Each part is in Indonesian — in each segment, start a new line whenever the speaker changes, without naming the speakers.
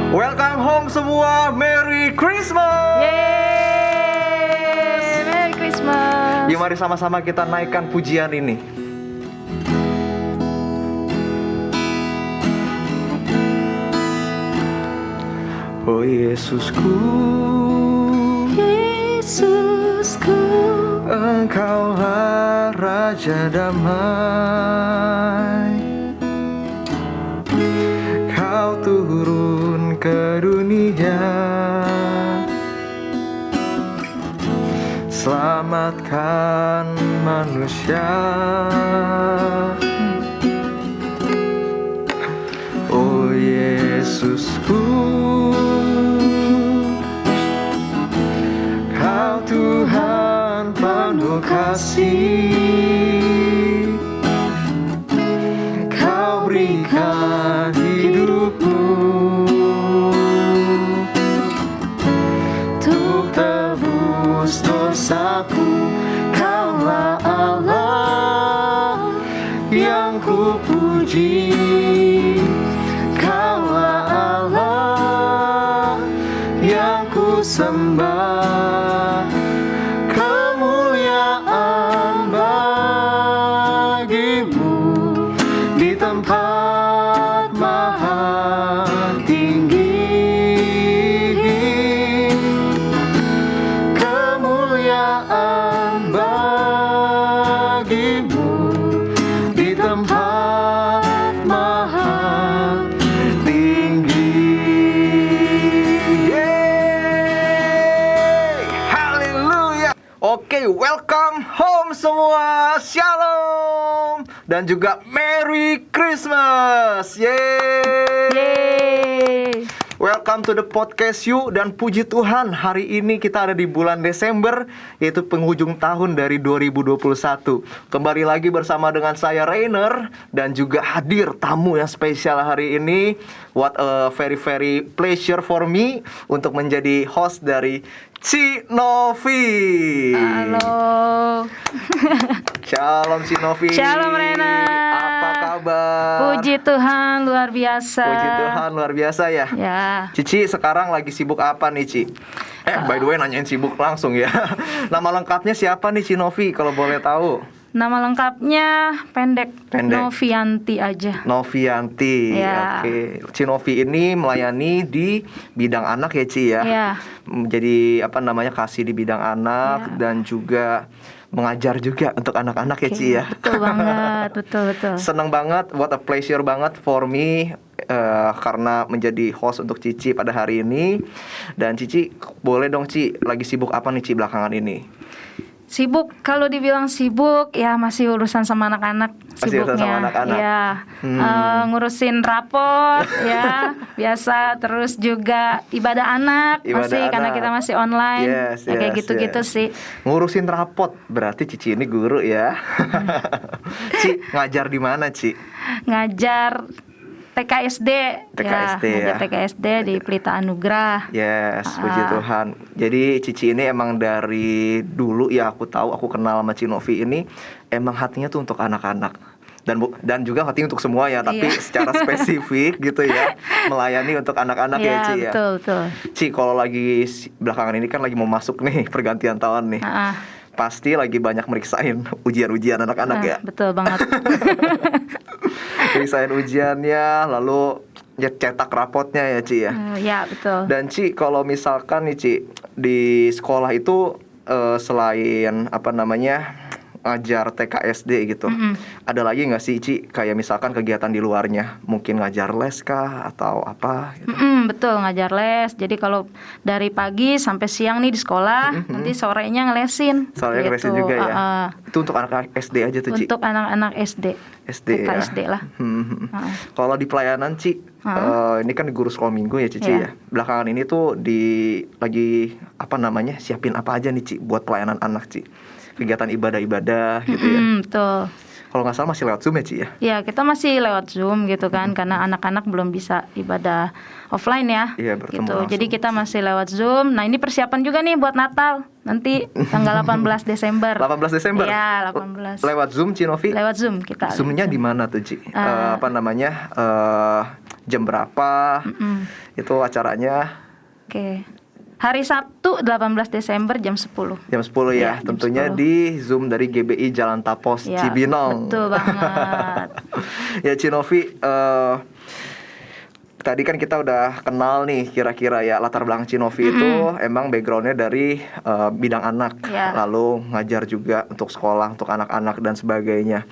Welcome home semua, Merry Christmas.
Yeay, Merry Christmas.
Ya, mari sama-sama kita naikkan pujian ini. Oh Yesusku,
Yesusku,
Engkaulah Raja damai. Kau turun ke dunia, selamatkan manusia. Oh Yesusku, Kau Tuhan penuh kasih. Kau berikan hidupmu untuk tebus dosaku. Kaulah Allah yang ku puji. Kaulah Allah yang ku sembah. Kemuliaan bagimu di tempat maha tinggi. Kemuliaan bagimu di tempat maha tinggi. Yeay! Haleluya. Oke, welcome home semua. Shalom dan juga Merry Christmas. Yeay!
Yeay.
Welcome to the podcast you. Dan puji Tuhan, hari ini kita ada di bulan Desember, yaitu penghujung tahun dari 2021. Kembali lagi bersama dengan saya Rainer, dan juga hadir tamu yang spesial hari ini. What a very very pleasure for me untuk menjadi host dari Ci Novi.
Halo.
Shalom Ci Novi.
Shalom Rainer.
Apa kabar?
Puji Tuhan luar biasa.
Puji Tuhan luar biasa ya.
Ya.
Cici sekarang lagi sibuk apa nih Ci? By the way nanyain sibuk langsung ya. Nama lengkapnya siapa nih Ci Novi kalau boleh tahu?
Nama lengkapnya pendek.
Pendek.
Novianti aja.
Novianti.
Ya.
Oke. Ci Novi ini melayani di bidang anak ya Ci ya.
Ya.
Jadi kasih di bidang anak,
Ya.
dan juga mengajar juga untuk anak-anak ya
Oke,
Ci ya.
Betul banget, betul.
Senang banget, what a pleasure banget for me karena menjadi host untuk Cici pada hari ini. Dan Cici, boleh dong Ci, lagi sibuk apa nih Ci belakangan ini?
Sibuk, kalau dibilang sibuk ya masih urusan sama anak-anak.
Masih urusan
Sibuknya
sama anak-anak.
ya, ngurusin rapot ya biasa, terus juga ibadah anak masih
Ibadah
karena
anak.
kita masih online.
Yes,
Ya, kayak
yes,
gitu-gitu
yes.
sih.
Ngurusin rapot, berarti Cici ini guru ya. Ci, ngajar di mana Ci?
Ngajar TKSD,
TKSD
ngajar
ya.
TKSD di Pelita Anugerah.
Yes, puji Tuhan. Jadi Cici ini emang dari dulu ya aku tahu, aku kenal sama Ci Novi ini emang hatinya tuh untuk anak-anak. Dan juga hati untuk semua ya, tapi
Iya.
secara spesifik gitu ya, melayani untuk anak-anak ya Ci ya.
Betul.
Ci, kalau lagi belakangan ini kan lagi mau masuk nih pergantian tahun nih. Pasti lagi banyak meriksain ujian-ujian anak-anak ya.
Betul banget.
Meriksain ujiannya, lalu cetak rapotnya ya Ci ya.
Ya, betul.
Dan Ci, kalau misalkan nih Ci, di sekolah itu selain ngajar TKSD gitu, ada lagi nggak sih Ci, kayak misalkan kegiatan di luarnya, mungkin ngajar les kah atau apa gitu?
Betul, ngajar les. Jadi kalau dari pagi sampai siang nih di sekolah, nanti sorenya ngelesin.
Soalnya ngelesin juga ya. Itu untuk anak SD aja tuh Ci?
Untuk anak-anak SD.
SD ya.
TKSD lah.
Kalau di pelayanan Ci, ini kan di guru sekolah minggu ya Cici ya. Belakangan ini tuh lagi siapin apa aja nih Ci buat pelayanan anak Ci? Kegiatan ibadah-ibadah gitu ya.
Betul.
Kalau nggak salah masih lewat Zoom ya Ci ya?
Ya, kita masih lewat Zoom gitu kan, karena anak-anak belum bisa ibadah offline ya.
Iya, bertemu
gitu.
langsung.
Jadi kita masih lewat Zoom. Nah, ini persiapan juga nih buat Natal. Nanti tanggal 18 Desember.
18 Desember.
Iya, 18.
Lewat Zoom, Cinovi.
Lewat Zoom kita.
Zoom-nya di mana tuh, Ci? Apa namanya? Jam berapa? Itu acaranya?
Oke. Hari Sabtu 18 Desember jam 10.
Jam 10 ya.
Iya, jam
Tentunya
10.
di Zoom dari GBI Jalan Tapos
Ya,
Cibinong.
betul banget.
Ya Cinovi, tadi kan kita udah kenal nih kira-kira ya latar belakang Cinovi itu emang backgroundnya dari bidang anak,
Ya.
lalu ngajar juga untuk sekolah, untuk anak-anak dan sebagainya.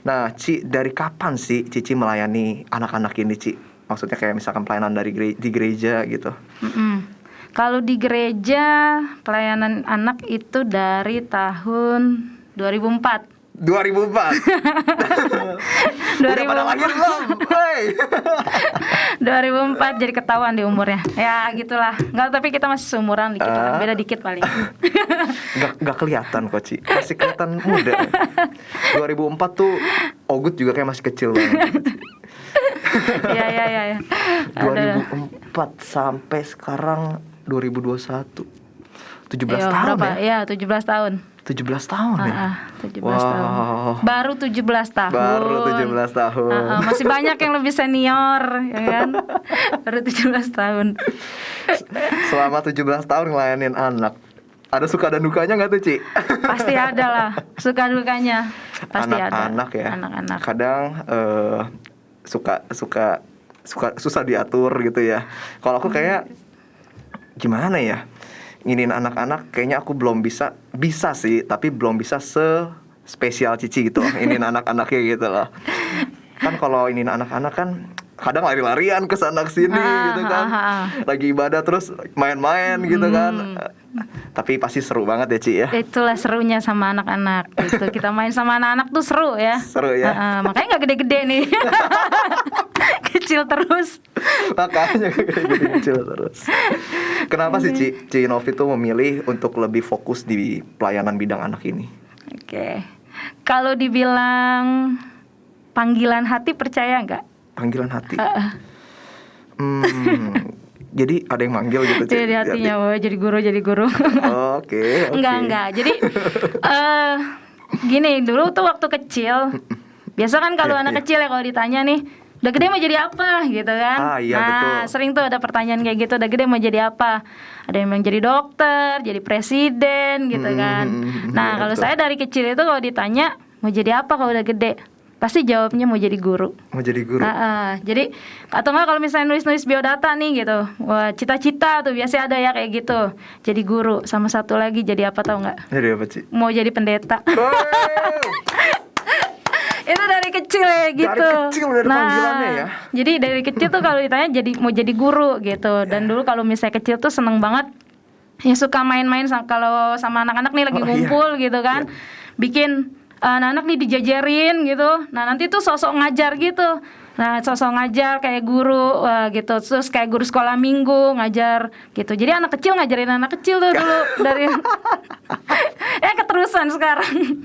Nah, Ci, dari kapan sih Cici melayani anak-anak ini, Ci? Maksudnya kayak misalkan pelayanan di gereja gitu.
Kalau di gereja pelayanan anak itu dari tahun 2004.
2004. Udah pada lahir belum? Hei.
2004 jadi ketahuan di umurnya. Ya gitulah. Enggak, tapi kita masih seumuran dikit lah. Beda dikit paling.
Gak kelihatan kok, Ci. Masih kelihatan muda. 2004 tuh Ogut juga kayak masih kecil banget.
Ya.
2004 sampai sekarang 2021. 17
Iya,
tahun
berapa?
ya?
Iya, 17 tahun.
17 tahun ya?
17 tahun. Baru 17 tahun.
Baru 17 tahun.
Masih banyak yang lebih senior, ya kan? Baru 17 tahun.
Selama 17 tahun ngelayanin anak, ada suka dan dukanya nggak tuh, Ci?
Pasti ada lah, suka dukanya. Pasti
Anak-anak
ada.
ya.
Anak-anak.
Kadang suka susah diatur gitu ya. Kalau aku kayak gimana ya? Nginin anak-anak kayaknya aku belum bisa sih, tapi belum bisa spesial Cici gitu loh, ingin anak-anaknya gitu loh. Kan kalau ingin anak-anak kan kadang lari-larian ke sana ke sini gitu kan. Lagi ibadah terus main-main gitu kan. Tapi pasti seru banget ya, Ci ya.
Itulah serunya sama anak-anak gitu. Kita main sama anak-anak tuh seru ya.
Seru ya.
Makanya nggak gede-gede nih. Kecil terus.
Makanya kayak kecil terus. Kenapa sih Ci Novi tuh memilih untuk lebih fokus di pelayanan bidang anak ini?
Oke. Kalau dibilang panggilan hati, percaya nggak?
Panggilan hati. Jadi ada yang manggil gitu, Ci?
Jadi hatinya, wah jadi guru.
Oke.
Enggak. Jadi gini, dulu tuh waktu kecil, biasa kan kalau anak kecil ya kalau ditanya nih, udah gede mau jadi apa gitu kan?
Iya, betul.
Sering tuh ada pertanyaan kayak gitu, udah gede mau jadi apa? Ada yang mau jadi dokter, jadi presiden gitu kan. Nah, kalau
betul.
saya dari kecil itu kalau ditanya mau jadi apa kalau udah gede, pasti jawabnya mau jadi guru.
Mau jadi guru.
Jadi atau enggak kalau misalnya nulis biodata nih gitu, wah cita-cita tuh biasanya ada ya kayak gitu, jadi guru. Sama satu lagi jadi apa tau nggak?
Jadi apa, Ci?
Mau jadi pendeta. Itu dari kecil ya gitu.
Dari kecil udah ada panggilannya ya.
Jadi dari kecil tuh kalau ditanya mau jadi guru gitu. Dan dulu kalau misalnya kecil tuh seneng banget, ya suka main-main kalau sama anak-anak nih lagi ngumpul gitu kan, bikin anak-anak nih dijajarin gitu. Nah nanti tuh sosok ngajar gitu. Nah sosok ngajar kayak guru gitu. Terus kayak guru sekolah minggu ngajar gitu. Jadi anak kecil ngajarin anak kecil tuh dulu dari keterusan sekarang.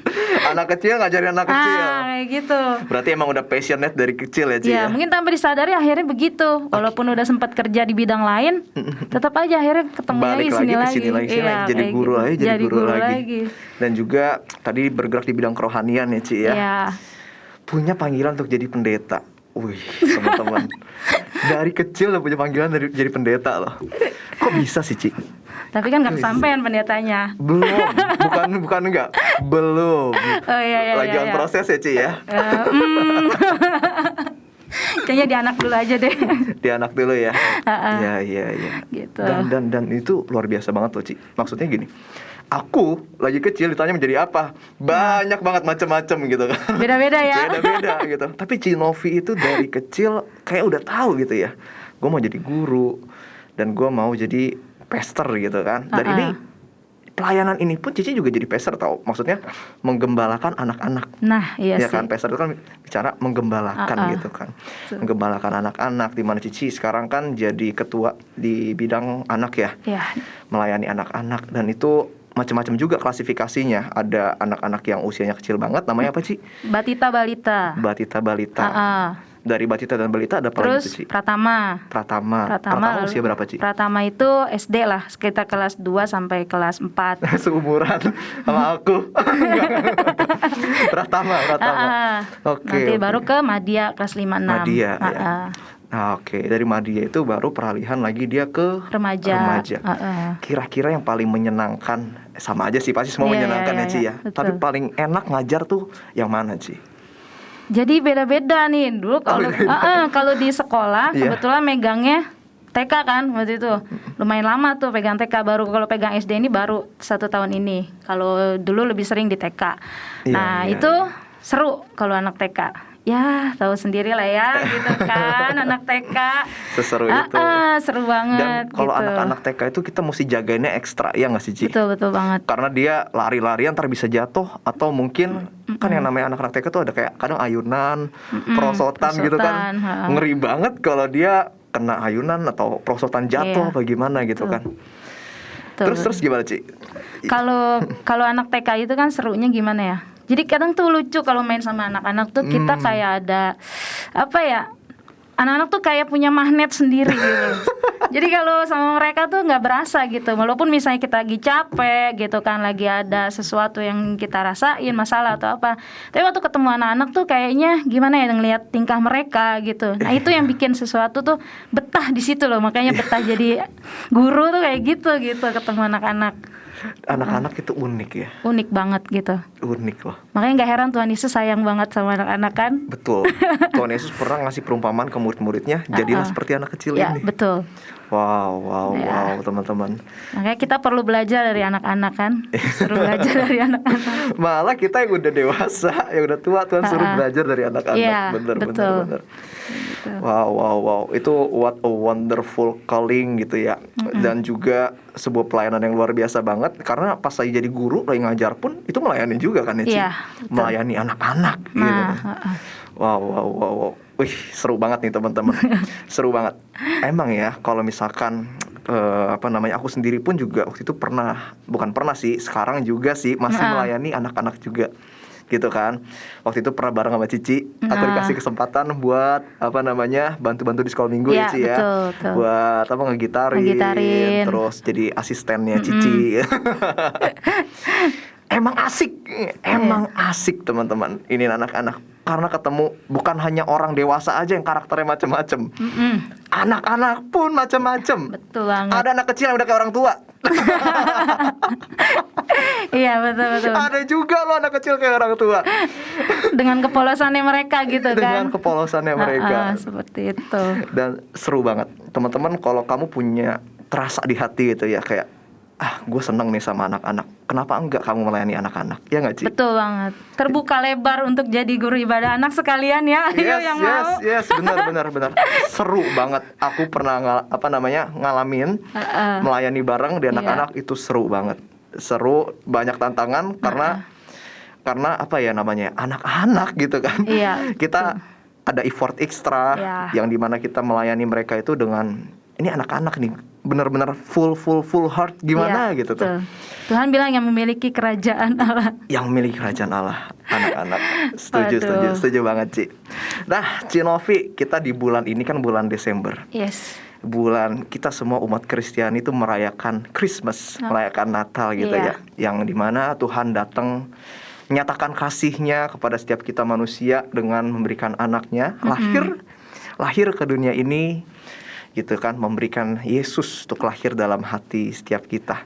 Anak kecil ngajarin anak kecil.
Kayak gitu.
Berarti emang udah passionate dari kecil ya, Ci ya?
Mungkin tanpa disadari akhirnya begitu. Walaupun udah sempat kerja di bidang lain, tetap aja akhirnya ketemu
Balik
lagi sini lagi.
Jadi guru
gitu.
lagi, jadi guru lagi.
lagi.
Dan juga tadi bergerak di bidang kerohanian ya, Ci ya.
Iya.
Punya panggilan untuk jadi pendeta. Wih, teman-teman. Dari kecil udah punya panggilan jadi pendeta loh. Kok bisa sih, Ci?
Tapi kan nggak kesampaian pendetanya.
Belum, bukan enggak. Belum.
Oh iya.
Lagi on proses ya, Ci ya.
Kayaknya di anak dulu aja deh.
Di anak dulu ya. Iya.
Gitu.
Dan itu luar biasa banget loh, Ci. Maksudnya gini. Aku lagi kecil ditanya menjadi apa, banyak banget macam-macam gitu kan.
Beda-beda ya.
Beda-beda gitu. Tapi Ci Novi itu dari kecil kayak udah tahu gitu ya. Gue mau jadi guru dan gue mau jadi pastor gitu kan. Dan ini pelayanan ini pun Cici juga jadi pastor tau. Maksudnya menggembalakan anak-anak.
Nah, iya
ya
sih.
kan, pastor itu kan bicara menggembalakan gitu kan. Menggembalakan anak-anak, di mana Cici sekarang kan jadi ketua di bidang anak ya.
Iya.
Melayani anak-anak, dan itu macam-macam juga klasifikasinya. Ada anak-anak yang usianya kecil banget, namanya apa, Ci?
Batita balita.
Batita balita. Dari Batita dan Balita ada apa
Terus
lagi tuh, Ci?
Pratama.
Pratama
Pratama
usia berapa, Ci?
Pratama itu SD lah, sekitar kelas 2 sampai kelas 4.
Seumuran sama aku. Pratama.
Nanti baru ke Madya kelas 5 6.
Madya, ya. Nah, oke. Dari Madya itu baru peralihan lagi dia ke
Remaja.
Kira-kira yang paling menyenangkan, sama aja sih, pasti semua menyenangkan ya, Ci ya.
Betul.
Tapi paling enak ngajar tuh yang mana, Ci?
Jadi beda-beda nih. Dulu kalau di sekolah kebetulan megangnya TK kan waktu itu. Lumayan lama tuh pegang TK, baru kalau pegang SD ini baru 1 tahun ini. Kalau dulu lebih sering di TK. Itu seru kalau anak TK. Ya, tahu sendiri lah ya, gitu kan, anak TK.
Seseru itu.
Seru banget.
Dan kalau
gitu.
anak-anak TK itu kita mesti jagainnya ekstra, ya nggak sih, Ci?
Betul banget.
Karena dia lari-larian ntar bisa jatuh, atau mungkin kan yang namanya anak-anak TK tuh ada kayak kadang ayunan, perosotan gitu kan. Ngeri banget kalau dia kena ayunan atau perosotan jatuh apa gimana gitu kan. Terus gimana, Ci?
Kalau anak TK itu kan serunya gimana ya? Jadi kadang tuh lucu kalau main sama anak-anak tuh kita kayak ada apa ya? Anak-anak tuh kayak punya magnet sendiri gitu. Jadi kalau sama mereka tuh nggak berasa gitu. Walaupun misalnya kita lagi capek gitu kan, lagi ada sesuatu yang kita rasain, masalah atau apa. Tapi waktu ketemu anak-anak tuh kayaknya gimana ya, ngelihat tingkah mereka gitu. Nah itu yang bikin sesuatu tuh betah di situ loh. Makanya betah jadi guru tuh kayak gitu ketemu anak-anak.
Anak-anak itu unik ya.
Unik banget gitu.
Unik loh.
Makanya gak heran Tuhan Yesus sayang banget sama anak-anak kan.
Betul. Tuhan Yesus pernah ngasih perumpamaan ke murid-muridnya, jadilah seperti anak kecil
ya,
ini.
Betul.
Wow, teman-teman.
Makanya kita perlu belajar dari anak-anak kan. Suruh belajar dari anak-anak.
Malah kita yang udah dewasa, yang udah tua, Tuhan suruh belajar dari anak-anak.
Iya,
Bener.
Betul.
Wow. Itu what a wonderful calling gitu ya. Dan juga sebuah pelayanan yang luar biasa banget. Karena pas saya jadi guru, lagi ngajar pun itu melayani juga kan ya, Ci?
Iya,
melayani anak-anak gitu. Wow. Wih, seru banget nih teman-teman. Seru banget. Emang ya, kalau misalkan aku sendiri pun juga waktu itu bukan pernah sih, sekarang juga sih masih melayani anak-anak juga. Gitu kan. Waktu itu pernah bareng sama Cici, aku dikasih kesempatan buat bantu-bantu di sekolah minggu ya, Ci ya.
Betul.
Buat ngegitarin, terus jadi asistennya Cici. Emang asik teman-teman. Ini anak-anak karena ketemu bukan hanya orang dewasa aja yang karakternya macam-macam. Anak-anak pun macam-macam.
Betul banget.
Ada anak kecil yang udah kayak orang tua.
Iya, betul.
Ada juga loh anak kecil kayak orang tua.
Dengan kepolosannya mereka gitu kan.
Dengan kepolosannya mereka.
Seperti itu.
Dan seru banget. Teman-teman, kalau kamu punya terasa di hati gitu ya, kayak gue seneng nih sama anak-anak, kenapa enggak kamu melayani anak-anak, ya nggak, Ci?
Betul banget. Terbuka lebar untuk jadi guru ibadah anak sekalian ya. Ayo yang mau.
Yes, benar. Seru banget. Aku pernah ngalamin melayani bareng di anak-anak. Itu seru banget. Seru, banyak tantangan karena anak-anak gitu kan.
Iya,
kita ada effort ekstra yang dimana kita melayani mereka itu dengan ini anak-anak nih benar-benar full heart gimana gitu tuh.
Tuhan bilang yang memiliki kerajaan Allah.
Yang memiliki kerajaan Allah, anak-anak. Setuju banget, Ci. Nah, Ci Novi, kita di bulan ini kan bulan Desember.
Yes.
Bulan kita semua umat Kristiani itu merayakan Christmas, merayakan Natal gitu ya. Yang dimana Tuhan datang menyatakan kasih-Nya kepada setiap kita manusia dengan memberikan anaknya, lahir ke dunia ini gitu kan, memberikan Yesus untuk lahir dalam hati setiap kita.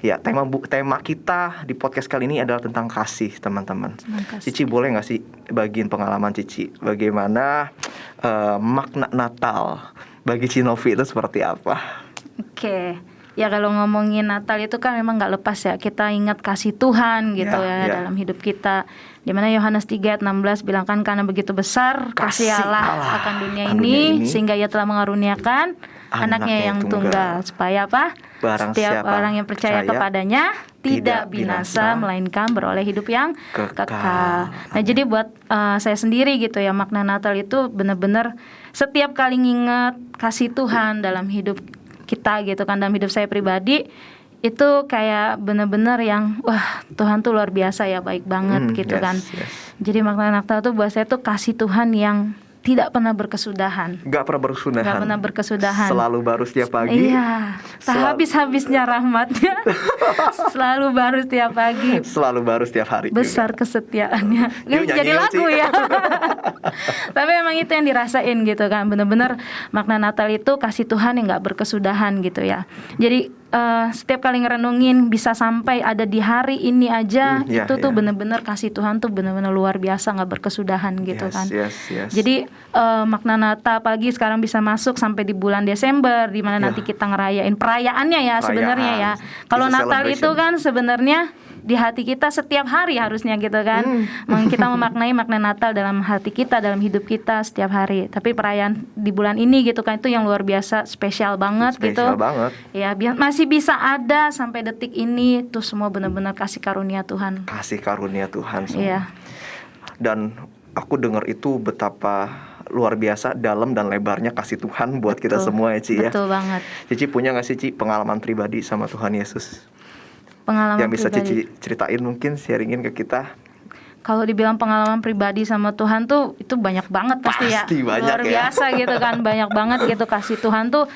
Ya, tema kita di podcast kali ini adalah tentang kasih, teman-teman. Cici, boleh nggak sih bagiin pengalaman Cici bagaimana makna Natal bagi Ci Novi itu seperti apa? Oke.
Ya, kalau ngomongin Natal itu kan memang nggak lepas ya, kita ingat kasih Tuhan gitu dalam hidup kita. Dimana Yohanes 3 ayat 16 bilang kan, karena begitu besar kasih Allah akan dunia ini sehingga Ia telah mengaruniakan anaknya yang tunggal, supaya apa? Setiap orang yang percaya kepadanya tidak binasa, melainkan beroleh hidup yang kekal. Nah, jadi buat saya sendiri gitu ya, makna Natal itu benar-benar setiap kali nginget kasih Tuhan dalam hidup kita gitu kan, dalam hidup saya pribadi itu kayak benar-benar yang wah, Tuhan tuh luar biasa ya, baik banget gitu kan. Jadi makna Natal tuh buat saya tuh kasih Tuhan yang tidak pernah berkesudahan.
Gak pernah berkesudahan.
Gak pernah berkesudahan.
Selalu baru setiap pagi.
Iya, tak habis-habisnya rahmatnya. Selalu baru setiap pagi.
Selalu baru setiap hari.
Besar
juga.
kesetiaannya.
Yuk,
Jadi
nyanyi,
lagu
Ci.
ya. Tapi emang itu yang dirasain gitu kan. Bener-bener makna Natal itu kasih Tuhan yang gak berkesudahan gitu ya. Jadi setiap kali ngerenungin bisa sampai ada di hari ini aja, itu tuh bener-bener kasih Tuhan tuh bener-bener luar biasa, gak berkesudahan gitu kan.
Yes.
Jadi makna Natal apalagi sekarang bisa masuk sampai di bulan Desember, di mana nanti kita ngerayain perayaannya ya sebenarnya ya. Kalau Natal itu kan sebenarnya di hati kita setiap hari harusnya gitu kan. Kita memaknai makna Natal dalam hati kita, dalam hidup kita setiap hari. Tapi perayaan di bulan ini gitu kan itu yang luar biasa spesial banget gitu.
Spesial banget.
Ya, masih bisa ada sampai detik ini tuh semua benar-benar kasih karunia Tuhan.
Kasih karunia Tuhan semua.
Iya.
Dan aku dengar itu betapa luar biasa dalam dan lebarnya kasih Tuhan buat kita semua ya, Ci ya.
Betul banget.
Cici punya gak sih, Ci, pengalaman pribadi sama Tuhan Yesus?
Pengalaman
yang bisa
pribadi.
Cici ceritain mungkin, sharingin ke kita.
Kalau dibilang pengalaman pribadi sama Tuhan tuh itu banyak banget pasti ya.
Banyak
luar biasa gitu kan, banyak banget gitu kasih Tuhan tuh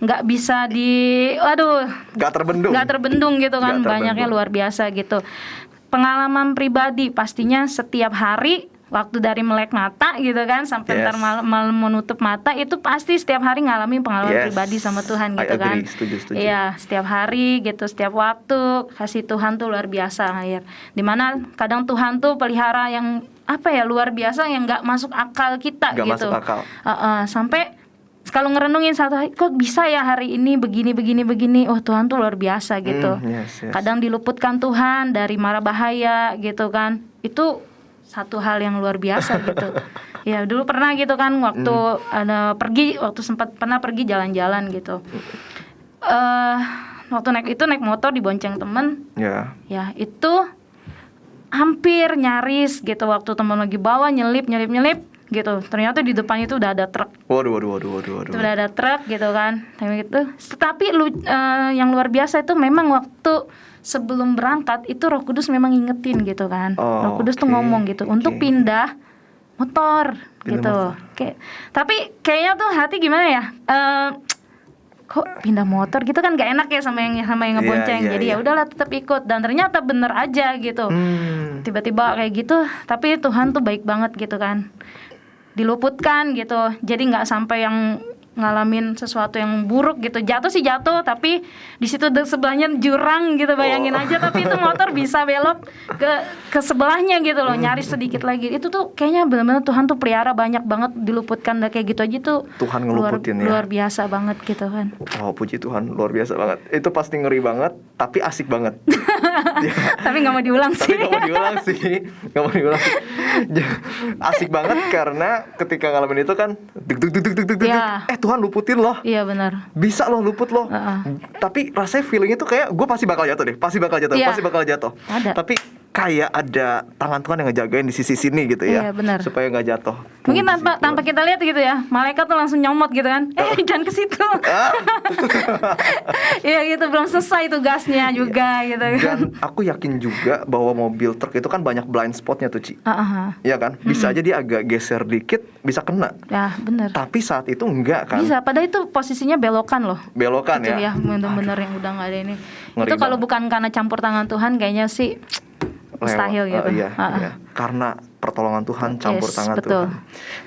nggak bisa
nggak terbendung
gitu kan, banyaknya luar biasa gitu. Pengalaman pribadi pastinya setiap hari waktu dari melek mata gitu kan sampai ntar malam menutup mata itu pasti setiap hari ngalamin pengalaman pribadi sama Tuhan gitu kan.
Setuju.
Iya, setiap hari gitu, setiap waktu kasih Tuhan tuh luar biasa ya. Dimana kadang Tuhan tuh pelihara yang luar biasa yang nggak masuk akal kita
gak
gitu.
Masuk akal.
Sampai kalau ngerenungin satu hari, kok bisa ya hari ini begini. Oh Tuhan tuh luar biasa gitu.
Yes.
Kadang diluputkan Tuhan dari mara bahaya gitu kan. Itu satu hal yang luar biasa gitu. Ya dulu pernah gitu kan waktu sempat pernah pergi jalan-jalan gitu. Waktu naik motor dibonceng temen. Ya itu hampir nyaris gitu waktu teman lagi bawa nyelip gitu. Ternyata di depannya itu udah ada truk.
Waduh.
Itu udah ada truk gitu kan. Tapi yang luar biasa itu memang waktu sebelum berangkat itu Roh Kudus memang ngingetin gitu kan. Roh Kudus tuh ngomong gitu untuk pindah motor gitu. Tapi kayaknya tuh hati gimana ya? Kok pindah motor gitu kan gak enak ya sama yang ngebonceng. Jadi ya udahlah tetap ikut dan ternyata bener aja gitu. Tiba-tiba kayak gitu, tapi Tuhan tuh baik banget gitu kan. Diluputkan gitu. Jadi nggak sampai yang ngalamin sesuatu yang buruk gitu. Jatuh sih jatuh, tapi di situ sebelahnya jurang gitu, bayangin aja. Tapi itu motor bisa belok ke sebelahnya gitu loh, nyaris sedikit lagi. Itu tuh kayaknya benar-benar Tuhan tuh pelihara banyak banget diluputkan kayak gitu aja tuh.
Tuhan ngeluputin
luar biasa banget gitu kan.
Oh puji Tuhan, luar biasa banget. Itu pasti ngeri banget, tapi asik banget.
Tapi nggak mau diulang sih.
Nggak mau diulang. Asik banget karena ketika ngalamin itu kan Tuhan luputin loh.
Iya benar.
Bisa loh luput loh. Tapi rasanya feelingnya tuh kayak gue pasti bakal jatuh deh. Pasti bakal jatuh.
Ada.
Tapi kayak ada tangan Tuhan yang ngejagain di sisi sini gitu ya.
Iya benar.
Supaya nggak jatuh.
Mungkin tanpa kita lihat gitu ya. Malaikat tuh langsung nyomot gitu kan. Jangan ke situ. Iya gitu, belum selesai tugasnya juga gitu kan.
Dan aku yakin juga bahwa mobil truk itu kan banyak blind spotnya tuh, Ci. Iya kan? Bisa aja dia agak geser dikit bisa kena.
Ya benar.
Tapi saat itu enggak kan?
Bisa, padahal itu posisinya belokan loh.
Belokan
gitu
ya.
Bener-bener yang udah nggak ada ini.
Ngeri
itu kalau
banget.
bukan karena campur tangan Tuhan kayaknya sih mustahil gitu.
Iya. Karena pertolongan Tuhan, campur tangan
betul.
Tuhan.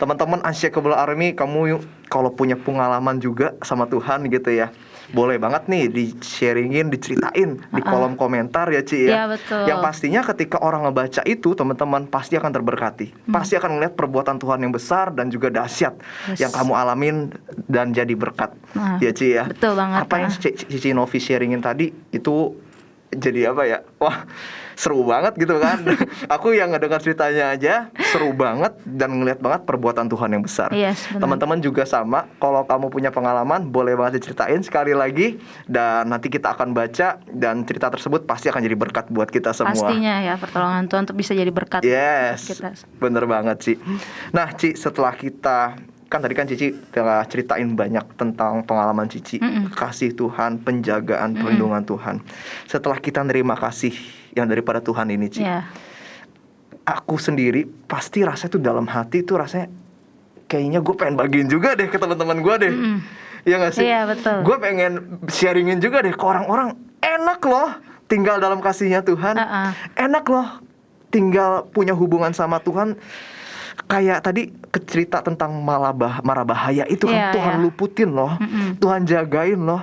Teman-teman Unshakable Army, kamu kalau punya pengalaman juga sama Tuhan gitu ya, boleh banget nih di-sharingin, diceritain di kolom komentar ya, Ci ya.
Iya, betul.
Yang pastinya ketika orang ngebaca itu, teman-teman pasti akan terberkati. Pasti akan melihat perbuatan Tuhan yang besar dan juga dahsyat yang kamu alamin dan jadi berkat. Ya, Ci ya.
Betul banget.
Apa yang Cici Novi sharingin tadi itu jadi apa ya? Wah, seru banget gitu kan. Aku yang ngedengar ceritanya aja seru banget dan ngeliat banget perbuatan Tuhan yang besar.
Yes, benar.
Teman-teman juga sama. Kalau kamu punya pengalaman boleh banget diceritain sekali lagi. Dan nanti kita akan baca. Dan cerita tersebut pasti akan jadi berkat buat kita semua.
Pastinya ya, pertolongan Tuhan untuk bisa jadi berkat.
Yes,
kita.
Bener banget Ci. Nah Ci, setelah kita kan tadi kan Cici telah ceritain banyak tentang pengalaman Cici, kasih Tuhan, penjagaan, perlindungan Tuhan. Setelah kita nerima kasih yang daripada Tuhan ini, Ci, aku sendiri pasti rasanya tuh dalam hati tuh rasanya kayaknya gue pengen bagiin juga deh ke teman-teman gue deh. Iya gak sih?
Iya, betul.
Gue pengen sharingin juga deh ke orang-orang. Enak loh tinggal dalam kasihnya Tuhan. Enak loh tinggal punya hubungan sama Tuhan. Kayak tadi cerita tentang mara bahaya itu kan Tuhan luputin loh. Tuhan jagain loh.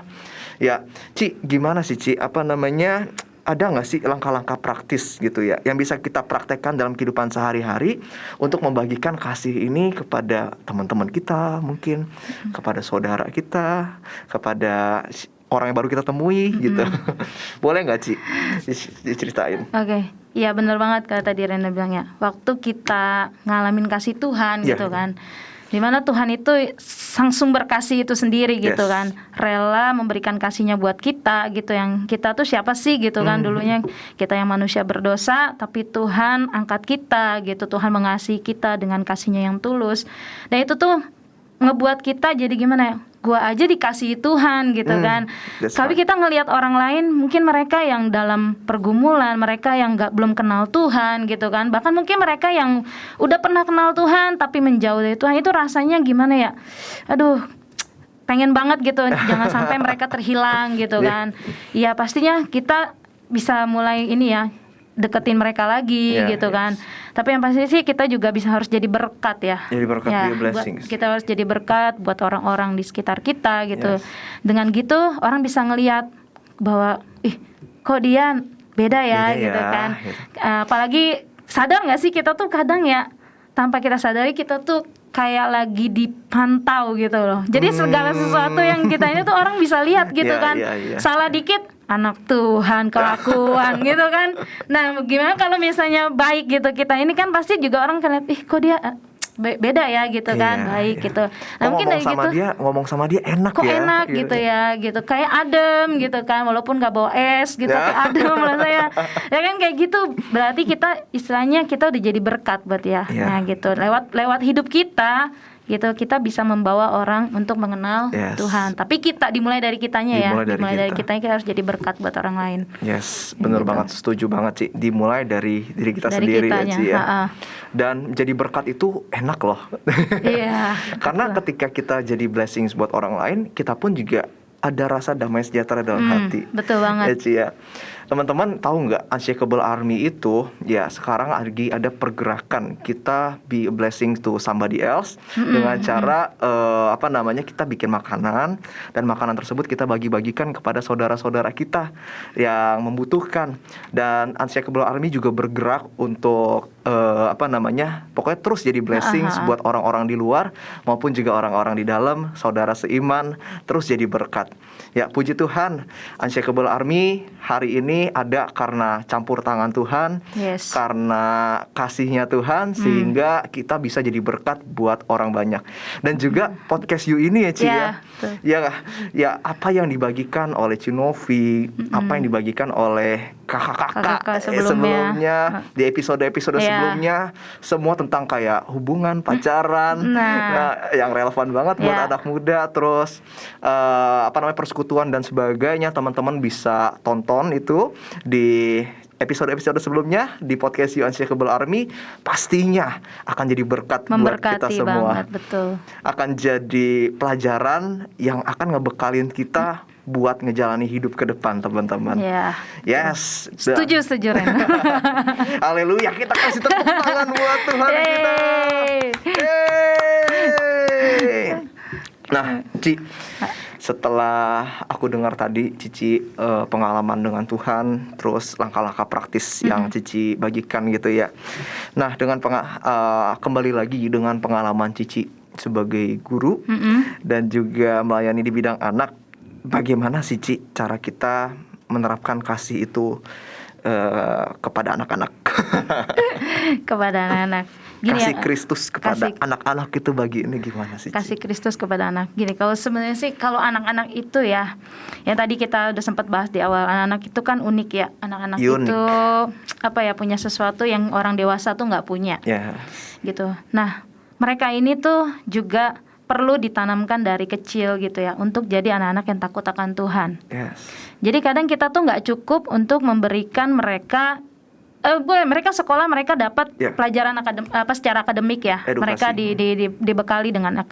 Ya, Ci, gimana sih Ci? Apa namanya? Ada nggak sih langkah-langkah praktis gitu ya yang bisa kita praktekkan dalam kehidupan sehari-hari untuk membagikan kasih ini kepada teman-teman kita, mungkin kepada saudara kita, kepada orang yang baru kita temui gitu. Boleh nggak Ci diceritain?
Oke. Iya benar banget kalau tadi Rena bilang ya. Waktu kita ngalamin kasih Tuhan gitu kan. Dimana Tuhan itu sang sumber kasih itu sendiri gitu kan, rela memberikan kasihnya buat kita gitu. Yang kita tuh siapa sih gitu kan, dulunya kita yang manusia berdosa, tapi Tuhan angkat kita gitu. Tuhan mengasihi kita dengan kasihnya yang tulus. Dan itu tuh ngebuat kita jadi gimana ya, gua aja dikasihi Tuhan gitu kan. Tapi kita ngelihat orang lain, mungkin mereka yang dalam pergumulan, mereka yang belum kenal Tuhan gitu kan. Bahkan mungkin mereka yang udah pernah kenal Tuhan tapi menjauh dari Tuhan, itu rasanya gimana ya, aduh pengen banget gitu jangan sampai mereka terhilang gitu kan. Ya pastinya kita bisa mulai ini ya, deketin mereka lagi gitu kan. Tapi yang pasti sih kita juga harus jadi berkat ya.
Jadi berkat, be a blessing.
Kita harus jadi berkat buat orang-orang di sekitar kita gitu. Dengan gitu orang bisa ngelihat bahwa kok dia beda ya gitu kan. Apalagi sadar nggak sih kita tuh kadang ya tanpa kita sadari kita tuh kayak lagi dipantau gitu loh. Jadi segala sesuatu yang kita ini tuh orang bisa lihat gitu kan. Salah dikit, anak Tuhan, kelakuan gitu kan. Nah gimana kalau misalnya baik gitu kita ini kan pasti juga orang kan lihat, kok dia beda ya gitu kan, baik gitu. Nah mungkin dari gitu
ngomong sama dia enak
kok enak gitu ya gitu, kayak adem gitu kan, walaupun gak bawa es gitu kayak adem lah saya ya kan, kayak gitu berarti kita istilahnya kita udah jadi berkat buat nah gitu, lewat hidup kita gitu kita bisa membawa orang untuk mengenal Tuhan. Tapi kita dimulai dari kitanya dimulai dari kitanya, kita harus jadi berkat buat orang lain.
Bener banget, setuju banget Ci. Dimulai dari diri kita sendiri kitanya, ya Ci ya. Dan jadi berkat itu enak loh. Karena ketika kita jadi blessings buat orang lain, kita pun juga ada rasa damai sejahtera dalam hati.
Betul banget.
Ya Ci ya. Teman-teman tahu nggak, Unshakable Army itu ya sekarang lagi ada pergerakan kita be a blessing to somebody else dengan cara kita bikin makanan, dan makanan tersebut kita bagi-bagikan kepada saudara-saudara kita yang membutuhkan. Dan Unshakable Army juga bergerak untuk pokoknya terus jadi blessings buat orang-orang di luar maupun juga orang-orang di dalam, saudara seiman, terus jadi berkat. Ya puji Tuhan, Unshakable Army hari ini ada karena campur tangan Tuhan, karena kasihnya Tuhan, sehingga kita bisa jadi berkat buat orang banyak. Dan juga podcast You ini ya Ci ya apa yang dibagikan oleh Cinovi, apa yang dibagikan oleh kakak-kakak sebelumnya di episode-episode sebelumnya, semua tentang kayak hubungan, pacaran, yang relevan banget buat anak muda. Terus persekutuan dan sebagainya, teman-teman bisa tonton itu di episode-episode sebelumnya di podcast You Unshakable Army. Pastinya akan jadi berkat buat kita semua.
Betul.
Akan jadi pelajaran yang akan ngebekalin kita buat ngejalani hidup ke depan, teman-teman. Setuju Ren. Haleluya, kita kasih tepuk tangan buat Tuhan kita. Nah, Ci, setelah aku dengar tadi Cici pengalaman dengan Tuhan, terus langkah-langkah praktis yang Cici bagikan gitu ya. Nah, dengan kembali lagi dengan pengalaman Cici sebagai guru dan juga melayani di bidang anak, bagaimana sih Ci cara kita menerapkan kasih itu kepada anak-anak?
Kepada anak-anak.
Kasih Kristus kepada anak-anak itu bagi ini gimana sih?
Kasih Kristus kepada anak. Gini, kalau sebenarnya sih kalau anak-anak itu ya, yang tadi kita udah sempat bahas di awal, anak-anak itu kan unik ya. Anak-anak itu punya sesuatu yang orang dewasa tuh nggak punya. Gitu. Nah, mereka ini tuh juga perlu ditanamkan dari kecil gitu ya, untuk jadi anak-anak yang takut akan Tuhan. Jadi kadang kita tuh nggak cukup untuk memberikan mereka Boleh, mereka sekolah, mereka dapat
Ya.
pelajaran secara akademik ya.
Edukasi.
Mereka dibekali dengan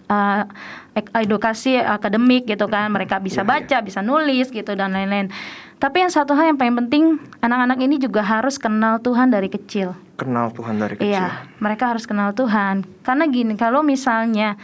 edukasi akademik gitu kan. Mereka bisa baca, bisa nulis gitu dan lain-lain. Tapi yang satu hal yang paling penting, anak-anak ini juga harus kenal Tuhan dari kecil.
Kenal Tuhan dari kecil.
Iya, mereka harus kenal Tuhan. Karena gini, kalau misalnya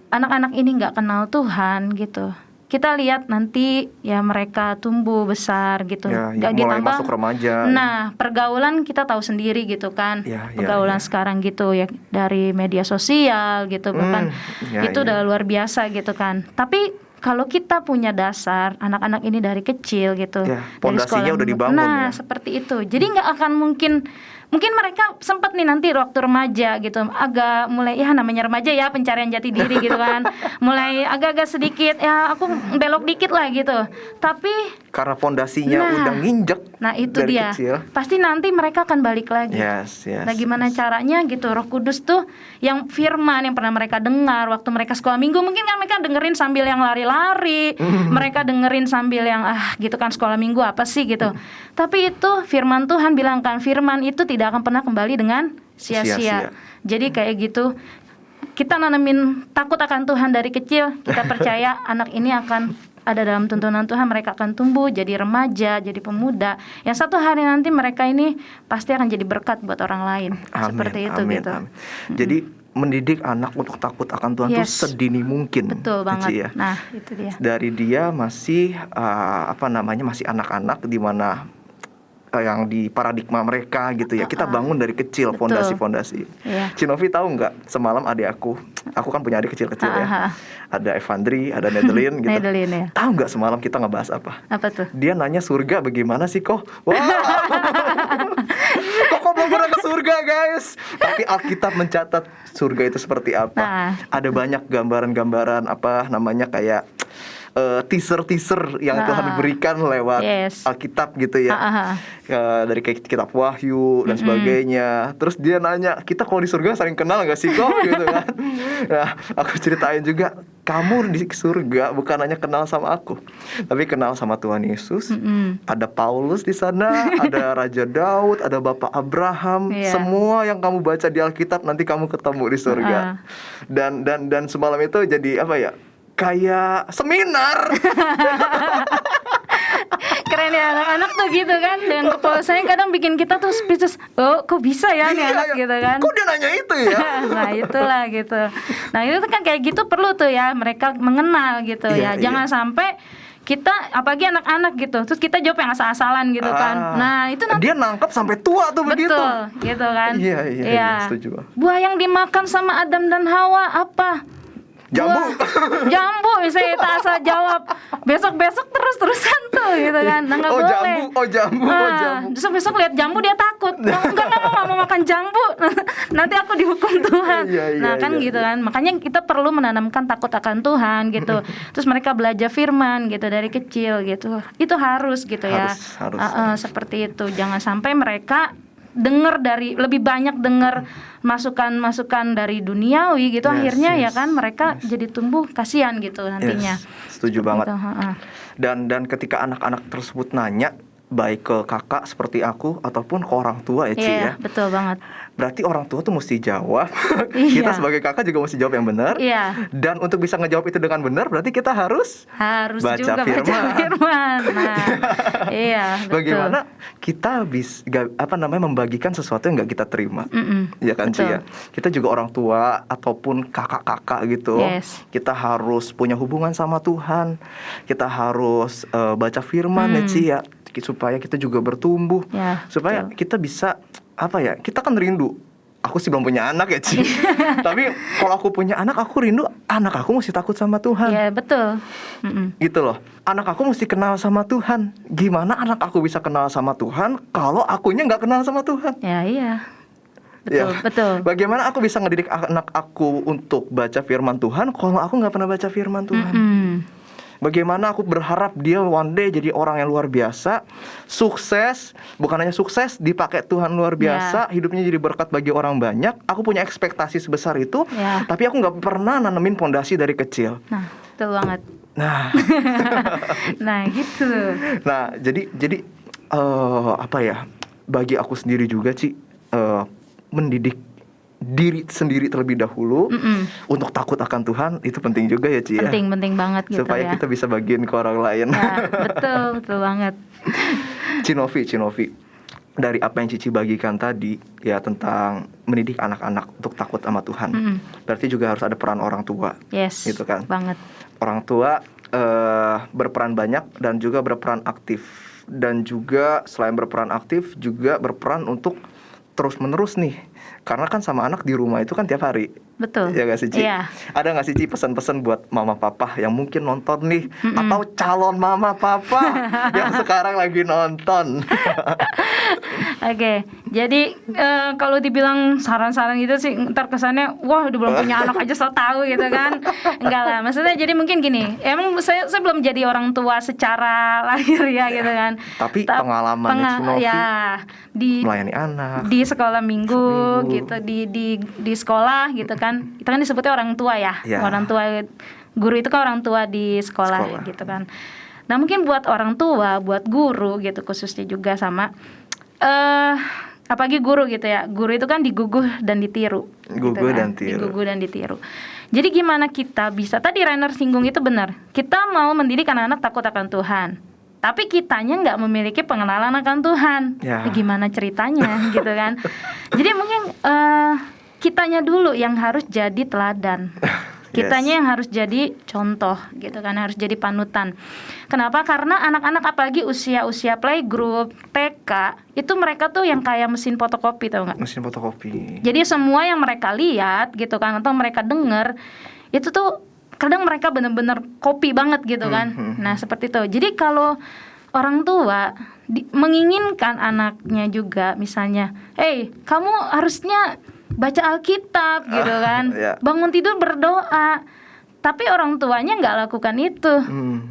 anak-anak ini nggak kenal Tuhan gitu, kita lihat nanti ya mereka tumbuh besar gitu.
Ya,
Nggak
mulai
ditambah,
masuk remaja.
nah pergaulan kita tahu sendiri gitu kan.
Ya, ya,
Pergaulan
ya.
sekarang gitu ya, dari media sosial gitu bahkan
ya,
itu
ya.
udah luar biasa gitu kan. Tapi kalau kita punya dasar anak-anak ini dari kecil gitu,
Ya,
dari
pondasinya
sekolah
udah dibangun
nah
ya.
seperti itu. Jadi nggak akan mungkin mereka sempat nih nanti waktu remaja gitu agak mulai, ya namanya remaja ya, pencarian jati diri gitu kan, mulai agak-agak sedikit ya aku belok dikit lah gitu. Tapi
Karena fondasinya udah nginjek
nah itu
dari
dia,
kecil.
pasti nanti mereka akan balik lagi.
Yes.
Nah gimana caranya gitu, Roh Kudus tuh yang firman yang pernah mereka dengar waktu mereka sekolah minggu, mungkin kan mereka dengerin sambil yang lari-lari, mereka dengerin sambil yang gitu kan, sekolah minggu apa sih gitu. Tapi itu firman Tuhan bilang kan, firman itu tidak akan pernah kembali dengan sia-sia.
Sia-sia.
Jadi kayak gitu, kita nanamin takut akan Tuhan dari kecil, kita percaya anak ini akan ada dalam tuntunan Tuhan, mereka akan tumbuh jadi remaja, jadi pemuda. Yang satu hari nanti mereka ini pasti akan jadi berkat buat orang lain.
Amin,
Seperti itu
amin,
gitu.
amin. Jadi mendidik anak untuk takut akan Tuhan itu
Yes.
sedini mungkin.
Betul banget.
Cici, ya.
Nah, itu dia.
Dari dia masih masih anak-anak, di mana yang di paradigma mereka gitu ya. Kita bangun dari kecil
Betul.
fondasi-fondasi.
Iya.
Cinovi tahu nggak, semalam adik aku kan punya adik kecil-kecil ya.
Aha.
Ada Evandri, ada Nedeline gitu.
Nedeline ya.
Tahu nggak semalam kita ngebahas apa?
Apa tuh?
Dia nanya surga bagaimana sih kok? Wah, kok belum pernah ke surga guys? Tapi Alkitab mencatat surga itu seperti apa?
Nah.
Ada banyak gambaran-gambaran kayak teaser yang Tuhan berikan lewat
Yes.
Alkitab gitu ya. Dari kayak kitab Wahyu dan sebagainya. Terus dia nanya, kita kalau di surga saling kenal gak sih kok? Gitu kan. Nah, aku ceritain juga, kamu di surga bukan hanya kenal sama aku, tapi kenal sama Tuhan Yesus. Ada Paulus di sana, ada Raja Daud, ada Bapak Abraham.
Iya.
Semua yang kamu baca di Alkitab nanti kamu ketemu di surga. Dan semalam itu jadi kayak seminar.
Keren ya anak-anak tuh gitu kan. Dan kepolosannya kadang bikin kita tuh speechless. Oh kok bisa ya nih anak gitu kan.
Kok dia nanya itu ya?
Nah itulah gitu. Nah itu kan kayak gitu perlu tuh ya, mereka mengenal gitu ya.
Iya,
Jangan sampai kita, apalagi anak-anak gitu, terus kita jawab yang asal-asalan gitu kan. Nah itu nanti
dia nangkep sampai tua tuh begitu.
betul gitu kan.
Iya, setuju.
Buah yang dimakan sama Adam dan Hawa apa?
Jambu.
Jambu, misalnya kita asal jawab besok-besok terus-terusan tuh gitu kan. Nah nggak boleh.
Jambu.
Besok-besok lihat jambu dia takut. Enggak mau makan jambu. Nanti aku dihukum Tuhan.
Iya,
Nah kan
iya.
gitu kan. Makanya kita perlu menanamkan takut akan Tuhan gitu. Terus mereka belajar firman gitu dari kecil gitu. Itu harus gitu ya.
Harus.
Seperti itu. Jangan sampai mereka lebih banyak dengar masukan-masukan dari duniawi gitu. Akhirnya ya kan mereka jadi tumbuh kasihan gitu nantinya.
Setuju banget.
Gitu,
Dan ketika anak-anak tersebut nanya, baik ke kakak seperti aku ataupun ke orang tua ya Ci ya.
Betul banget.
Berarti orang tua tuh mesti jawab.
Iya.
Kita sebagai kakak juga mesti jawab yang benar.
Iya.
Dan untuk bisa ngejawab itu dengan benar, berarti kita harus
juga baca firman. Nah, iya, betul.
Bagaimana kita membagikan sesuatu yang nggak kita terima, ya kan Ci ya. Kita juga orang tua ataupun kakak-kakak gitu.
Yes.
Kita harus punya hubungan sama Tuhan. Kita harus baca firman ya Ci ya, supaya kita juga bertumbuh.
Ya,
supaya kita bisa kita kan rindu. Aku sih belum punya anak ya Ci. Tapi kalau aku punya anak, aku rindu anak aku mesti takut sama Tuhan.
Iya betul.
Gitu loh. Anak aku mesti kenal sama Tuhan. Gimana anak aku bisa kenal sama Tuhan kalau akunya nggak kenal sama Tuhan?
Ya iya. Betul,
Ya.
betul.
Bagaimana aku bisa ngedidik anak aku untuk baca firman Tuhan kalau aku nggak pernah baca firman Tuhan? Bagaimana aku berharap dia one day jadi orang yang luar biasa, sukses, bukan hanya sukses, dipakai Tuhan luar biasa, hidupnya jadi berkat bagi orang banyak. Aku punya ekspektasi sebesar itu, tapi aku nggak pernah nanemin pondasi dari kecil.
Nah, betul banget.
Nah,
Nah gitu.
nah jadi bagi aku sendiri juga Ci, mendidik diri sendiri terlebih dahulu untuk takut akan Tuhan itu penting juga ya Ci ya.
Penting banget gitu
supaya
ya.
kita bisa bagiin ke orang lain.
Ya, betul banget.
Cinovi, dari apa yang Cici bagikan tadi ya tentang mendidik anak-anak untuk takut sama Tuhan, berarti juga harus ada peran orang tua.
Yes,
gitu kan.
banget.
Orang tua berperan banyak dan juga berperan aktif, dan juga selain berperan aktif juga berperan untuk terus-menerus nih, karena kan sama anak di rumah itu kan tiap hari.
Betul.
Ya gak sih Ci?
Iya.
Ada gak sih Ci pesan-pesan buat mama papa yang mungkin nonton nih, atau calon mama papa yang sekarang lagi nonton?
Oke, jadi kalau dibilang saran-saran gitu sih ntar kesannya wah udah belum punya anak aja so tahu gitu kan. Enggak lah, maksudnya jadi mungkin gini, emang saya belum jadi orang tua secara lahir ya gitu kan.
Tapi pengalaman Cinovi
ya,
melayani anak
di sekolah minggu gitu, di sekolah gitu kan. Kita kan disebutnya orang tua ya. Orang tua, guru itu kan orang tua di sekolah. Gitu kan. Nah mungkin buat orang tua, buat guru gitu khususnya juga sama apalagi guru gitu ya. Guru itu kan diguguh dan ditiru.
Diguguh
dan ditiru. Jadi gimana kita bisa, tadi Rainer singgung itu benar, kita mau mendidik anak-anak takut akan Tuhan, tapi kitanya nggak memiliki pengenalan akan Tuhan. Gimana ceritanya gitu kan. Jadi mungkin kitanya dulu yang harus jadi teladan. Kitanya yang harus jadi contoh gitu kan, harus jadi panutan. Kenapa? Karena anak-anak apalagi usia playgroup, TK, itu mereka tuh yang kayak mesin fotokopi, tau nggak?
Mesin fotokopi.
Jadi semua yang mereka lihat gitu kan, atau mereka dengar, itu tuh kadang mereka benar-benar copy banget gitu kan. Nah seperti itu. Jadi kalau orang tua menginginkan anaknya juga, misalnya, kamu harusnya baca Alkitab gitu kan, bangun tidur berdoa, tapi orang tuanya nggak lakukan itu,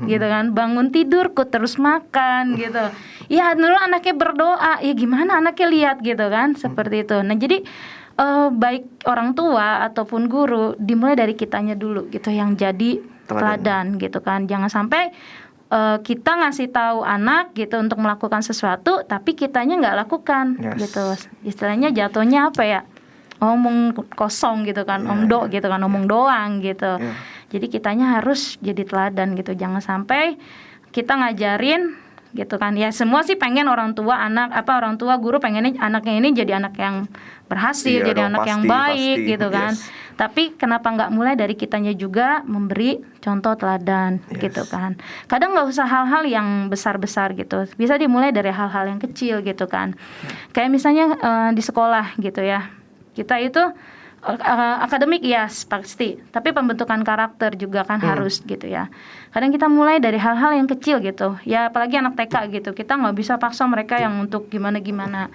gitu kan, bangun tidur ku terus makan gitu, ya dulu anaknya berdoa, ya gimana anaknya lihat gitu kan, seperti itu. Nah jadi baik orang tua ataupun guru dimulai dari kitanya dulu gitu, yang jadi teladan gitu kan, jangan sampai kita ngasih tahu anak gitu untuk melakukan sesuatu, tapi kitanya nggak lakukan, gitu, istilahnya jatuhnya apa ya? Omong kosong gitu kan, omdo gitu kan, omong doang gitu. Jadi kitanya harus jadi teladan gitu. Jangan sampai kita ngajarin gitu kan. Ya semua sih pengen orang tua guru pengennya anaknya ini jadi anak yang berhasil, jadi anak yang baik gitu kan. Tapi kenapa nggak mulai dari kitanya juga memberi contoh teladan gitu kan. Kadang nggak usah hal-hal yang besar-besar gitu. Bisa dimulai dari hal-hal yang kecil gitu kan. Kayak misalnya di sekolah gitu ya. Kita itu akademik ya pasti, tapi pembentukan karakter juga kan harus gitu ya. Kadang kita mulai dari hal-hal yang kecil gitu, ya apalagi anak TK gitu, kita nggak bisa paksa mereka yang untuk gimana-gimana.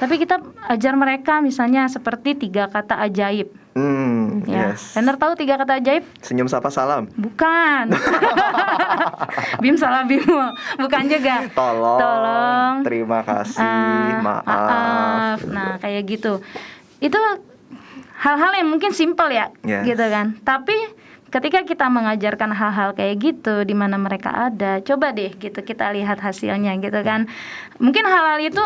Tapi kita ajar mereka misalnya seperti 3 kata ajaib. Rainer tahu 3 kata ajaib?
Senyum sapa salam.
Bukan. Bim salah Bimo. Bukan juga. Tolong.
Terima kasih. Maaf.
Nah kayak gitu. Itu hal-hal yang mungkin simpel ya, gitu kan. Tapi ketika kita mengajarkan hal-hal kayak gitu di mana mereka ada, coba deh gitu kita lihat hasilnya gitu kan. Mungkin hal-hal itu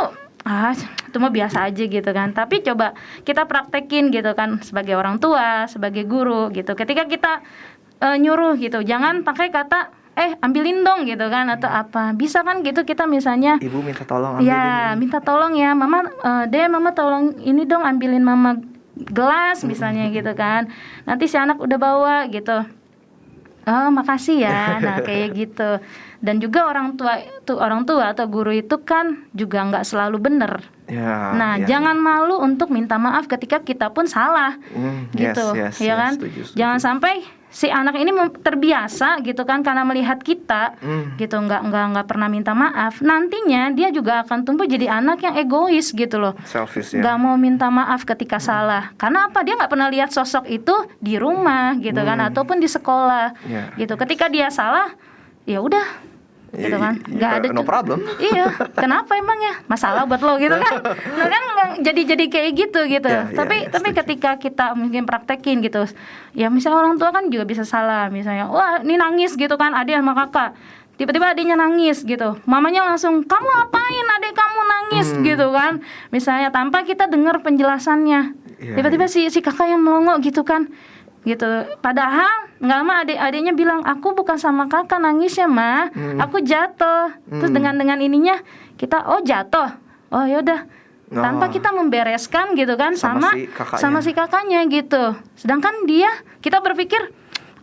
itu mah biasa aja gitu kan. Tapi coba kita praktekin gitu kan sebagai orang tua, sebagai guru gitu. Ketika kita nyuruh gitu, jangan pakai kata ambilin dong gitu kan, atau apa. Bisa kan gitu kita misalnya,
Ibu minta tolong ambilin.
Ya, minta tolong ya, Mama, Mama tolong ini dong ambilin Mama gelas misalnya gitu kan. Nanti si anak udah bawa gitu. Oh, makasih ya. Nah, kayak gitu. Dan juga orang tua atau guru itu kan juga nggak selalu benar. Jangan malu untuk minta maaf ketika kita pun salah. Gitu. Ya kan? Setuju. Jangan sampai si anak ini terbiasa gitu kan, karena melihat kita gitu nggak pernah minta maaf, nantinya dia juga akan tumbuh jadi anak yang egois gitu loh,
selfish ya,
nggak mau minta maaf ketika salah. Karena apa? Dia nggak pernah lihat sosok itu di rumah gitu kan, ataupun di sekolah gitu. Ketika dia salah, ya udah gitu kan, nggak ada
no problem.
Iya, kenapa emang ya, masalah buat lo gitu kan. Nah kan jadi kayak gitu. Tapi ketika kita mungkin praktekin gitu, ya misalnya orang tua kan juga bisa salah, misalnya wah ini nangis gitu kan adik sama kakak, tiba-tiba adiknya nangis gitu, mamanya langsung kamu ngapain adik kamu nangis gitu kan. Misalnya tanpa kita dengar penjelasannya.
Iya,
Tiba-tiba si kakak yang melongo gitu kan. Gitu. Padahal nggak lama adiknya bilang, aku bukan sama kakak nangis ya ma, aku jatuh. Terus dengan ininya kita jatuh, yaudah, tanpa kita membereskan gitu kan sama si kakaknya gitu. Sedangkan kita berpikir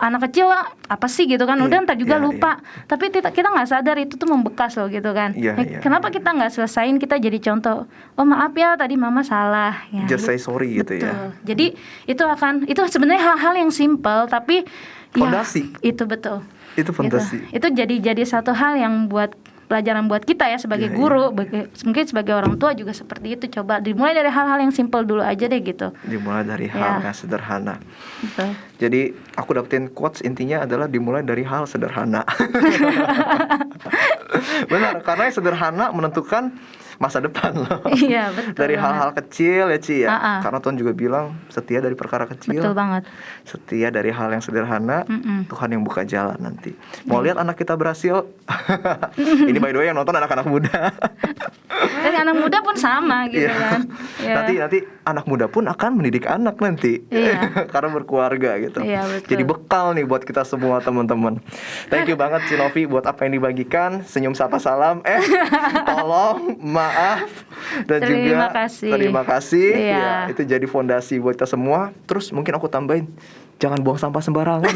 anak kecil lah, apa sih gitu kan, udah ntar juga lupa. Tapi kita nggak sadar itu tuh membekas loh gitu kan. Kenapa kita nggak selesain, kita jadi contoh, maaf ya tadi mama salah ya,
just say sorry gitu ya.
Jadi itu sebenarnya hal-hal yang simpel tapi
fondasi
ya, itu betul,
itu fondasi
itu jadi satu hal yang buat pelajaran buat kita ya sebagai guru, mungkin sebagai orang tua juga seperti itu. Coba dimulai dari hal-hal yang simpel dulu aja deh gitu.
Dimulai dari hal yang sederhana.
Betul.
Jadi aku dapetin quotes intinya adalah dimulai dari hal sederhana. Benar, karena yang sederhana menentukan masa depan loh.
Iya, betul.
Dari hal-hal kecil ya Ci ya. Karena Tuhan juga bilang setia dari perkara kecil.
Betul banget.
Setia dari hal yang sederhana. Tuhan yang buka jalan nanti. Mau lihat anak kita berhasil? Ini by the way yang nonton anak-anak muda.
Dan anak muda pun sama gitu kan.
Yeah. Nanti anak muda pun akan mendidik anak nanti. Karena berkeluarga gitu. Jadi bekal nih buat kita semua teman-teman. Thank you banget Ci Novi buat apa yang dibagikan. Senyum sapa salam. Tolong maaf dan
terima kasih.
Ya, itu jadi fondasi buat kita semua. Terus mungkin aku tambahin, jangan buang sampah sembarangan.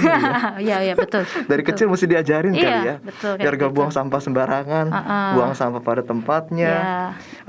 Iya betul.
Dari kecil mesti diajarin kali ya.
Betul,
biar gak buang sampah sembarangan, buang sampah pada tempatnya.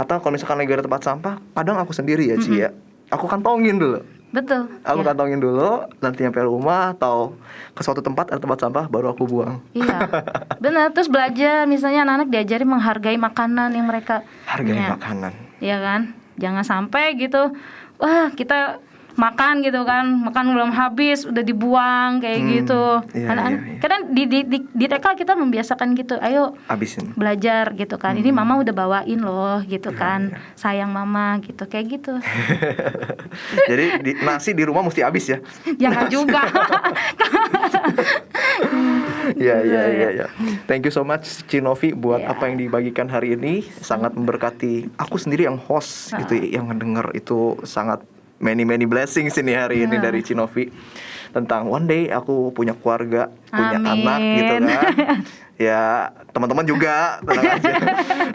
Atau kalau misalkan lagi ada tempat sampah, kadang aku sendiri ya Ci ya, aku kantongin dulu.
Betul.
Aku kantongin dulu, nanti nyampe rumah atau ke suatu tempat ada tempat sampah baru aku buang.
Iya. Benar, terus belajar misalnya anak-anak diajari menghargai makanan yang mereka
hargai makanan. Iya
kan? Jangan sampai gitu. Wah, kita makan gitu kan, makan belum habis udah dibuang kayak gitu. Kadang di TK kita membiasakan gitu, ayo
habisin,
belajar gitu kan. Ini mama udah bawain loh gitu kan. Sayang mama gitu, kayak gitu.
Jadi nasi di rumah mesti habis ya?
Ya nggak juga.
Ya. Thank you so much Ci Novi buat apa yang dibagikan hari ini, sangat memberkati. Aku sendiri yang host gitu, yang ngedenger itu sangat many blessings ini hari ini dari Ci Novi. Tentang one day aku punya keluarga, punya anak gitu kan. Ya teman-teman juga tenang aja.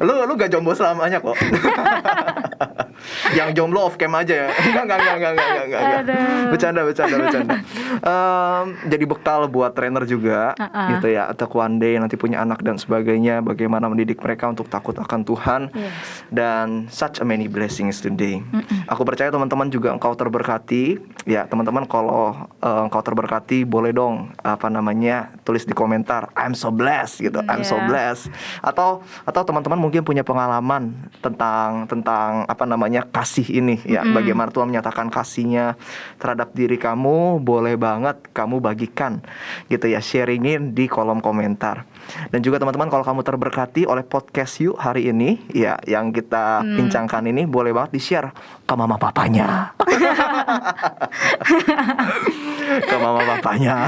Lu gak jomblo selamanya kok. Yang jomblo off cam aja ya. Enggak. Bercanda. Jadi bekal buat trainer juga gitu ya. Atau one day nanti punya anak dan sebagainya, bagaimana mendidik mereka untuk takut akan Tuhan. Dan such a many blessings today. Aku percaya teman-teman juga engkau terberkati. Ya teman-teman kalau engkau terberkati, boleh dong tulis di komentar I'm so blessed gitu. I'm so blessed. Atau teman-teman mungkin punya pengalaman tentang kasih ini ya, bagaimana Tuhan menyatakan kasih-Nya terhadap diri kamu, boleh banget kamu bagikan gitu ya, sharingin di kolom komentar. Dan juga teman-teman kalau kamu terberkati oleh podcast You hari ini ya, yang kita bincangkan ini, boleh banget di-share ke mama papanya. Ke mama papanya.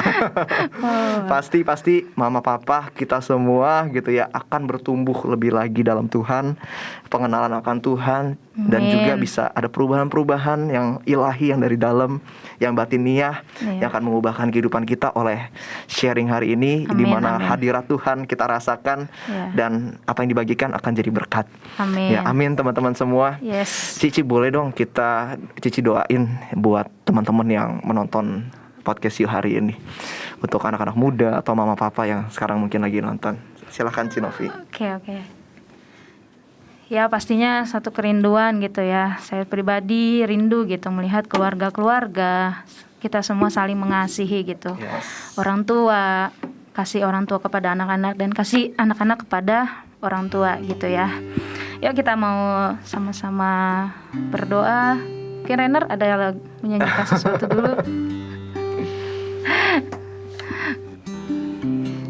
Pasti mama papa kita semua gitu ya akan bertumbuh lebih lagi dalam Tuhan, pengenalan akan Tuhan. Dan juga bisa ada perubahan-perubahan yang ilahi, yang dari dalam, yang batiniah, yang akan mengubahkan kehidupan kita oleh sharing hari ini. Di mana hadirat Tuhan kita rasakan, dan apa yang dibagikan akan jadi berkat. Amin teman-teman semua. Cici boleh dong Cici doain buat teman-teman yang menonton podcast You hari ini, untuk anak-anak muda atau mama papa yang sekarang mungkin lagi nonton. Silakan Ci Novi.
Oke. Ya pastinya satu kerinduan gitu ya. Saya pribadi rindu gitu melihat keluarga-keluarga kita semua saling mengasihi gitu. Orang tua, kasih orang tua kepada anak-anak, dan kasih anak-anak kepada orang tua gitu ya. Yuk kita mau sama-sama berdoa. Oke Rainer, ada menyanyikan sesuatu dulu.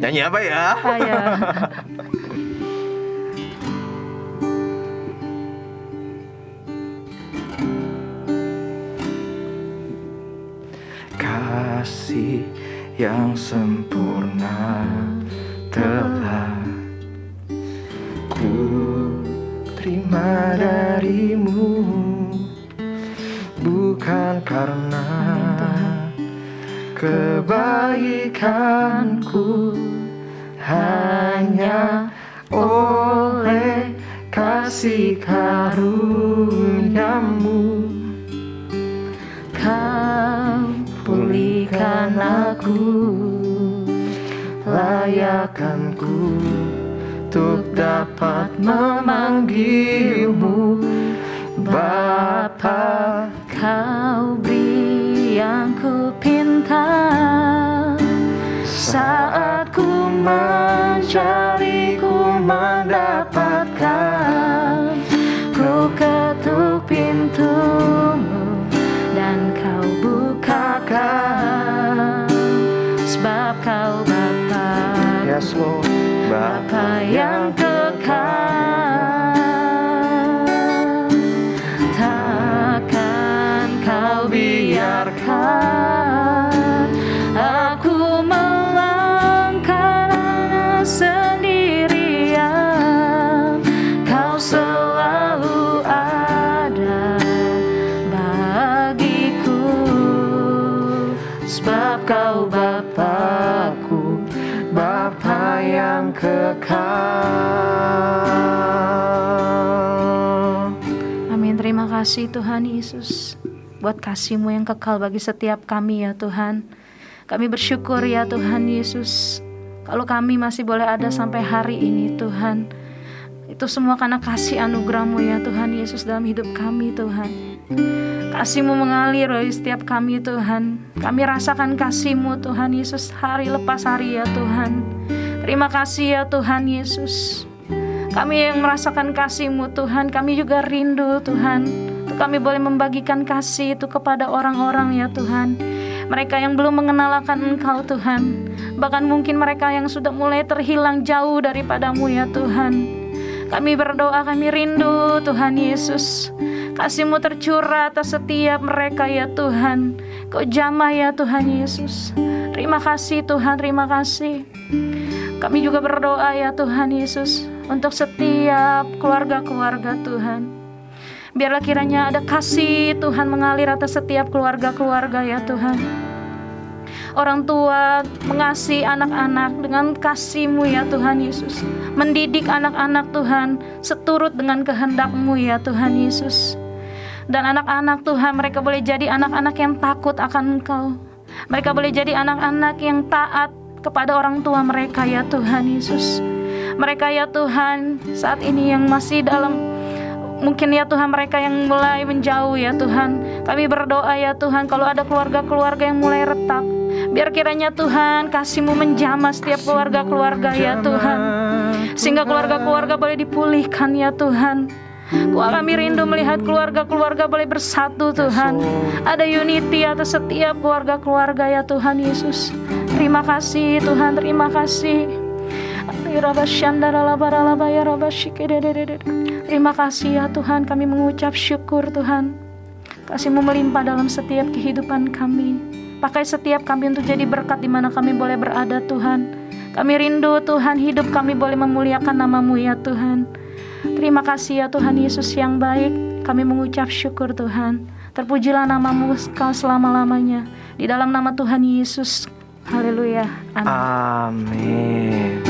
Nyanyi apa ya?
Ya.
Kasih yang sempurna telah ku terima. cuma darimu, bukan karena kebaikanku, hanya oleh kasih karuniamu
Kau pulihkan aku,
layakkanku untuk dapat memanggilmu Bapa.
Kau beri yang ku pinta,
Saat ku mencari, ku mendapatkan.
ku ketuk pintumu dan kau bukakan, sebab kau Bapa,
Yes Lord,
Bapa yang kekal. Takkan kau biarkan aku melangkah sendirian. Kau selalu ada bagiku, sebab kau Bapakku,
Bapa yang kekal.
Amin. Terima kasih Tuhan Yesus buat kasih-Mu yang kekal bagi setiap kami ya Tuhan. Kami bersyukur ya Tuhan Yesus, kalau kami masih boleh ada sampai hari ini Tuhan, itu semua karena kasih anugerah-Mu ya Tuhan Yesus dalam hidup kami Tuhan. Kasih-Mu mengalir bagi setiap kami Tuhan. Kami rasakan kasih-Mu Tuhan Yesus hari lepas hari ya Tuhan. Terima kasih ya Tuhan Yesus. Kami yang merasakan kasih-Mu Tuhan, kami juga rindu Tuhan, untuk kami boleh membagikan kasih itu kepada orang-orang ya Tuhan, mereka yang belum mengenal akan Engkau Tuhan, bahkan mungkin mereka yang sudah mulai terhilang jauh daripada-Mu ya Tuhan. Kami berdoa, kami rindu Tuhan Yesus, kasih-Mu tercurah atas setiap mereka ya Tuhan. Kau jamah ya Tuhan Yesus. Terima kasih Tuhan, terima kasih. Kami juga berdoa ya Tuhan Yesus, untuk setiap keluarga-keluarga Tuhan. Biarlah kiranya ada kasih Tuhan mengalir atas setiap keluarga-keluarga ya Tuhan. Orang tua mengasihi anak-anak dengan kasih-Mu ya Tuhan Yesus. Mendidik anak-anak Tuhan seturut dengan kehendak-Mu ya Tuhan Yesus. Dan anak-anak Tuhan, mereka boleh jadi anak-anak yang takut akan Engkau. Mereka boleh jadi anak-anak yang taat kepada orang tua mereka ya Tuhan Yesus. Mereka ya Tuhan saat ini yang masih dalam, mungkin ya Tuhan mereka yang mulai menjauh ya Tuhan, kami berdoa ya Tuhan, kalau ada keluarga-keluarga yang mulai retak, biar kiranya Tuhan kasih-Mu menjamah setiap keluarga-keluarga ya Tuhan, sehingga keluarga-keluarga boleh dipulihkan ya Tuhan. Kami rindu melihat keluarga-keluarga boleh bersatu Tuhan. Ada unity atas setiap keluarga-keluarga ya Tuhan Yesus. Terima kasih Tuhan, terima kasih. Terima kasih ya Tuhan, kami mengucap syukur Tuhan. Kasih-Mu melimpah dalam setiap kehidupan kami. Pakai setiap kami untuk jadi berkat di mana kami boleh berada Tuhan. Kami rindu Tuhan, hidup kami boleh memuliakan nama-Mu ya Tuhan. Terima kasih ya Tuhan Yesus yang baik. Kami mengucap syukur Tuhan. Terpujilah nama-Mu Kau selama-lamanya. Di dalam nama Tuhan Yesus. Haleluya.
Amin.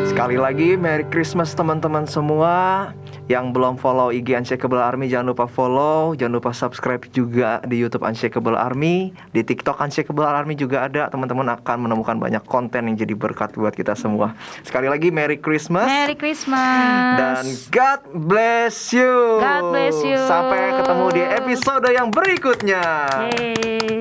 Sekali lagi Merry Christmas teman-teman semua. Yang belum follow IG Unshakable Army, jangan lupa follow. Jangan lupa subscribe juga di YouTube Unshakable Army. Di TikTok Unshakable Army juga ada. Teman-teman akan menemukan banyak konten yang jadi berkat buat kita semua. Sekali lagi Merry Christmas.
Merry Christmas.
Dan God bless you.
God bless you.
Sampai ketemu di episode yang berikutnya.
Yeay.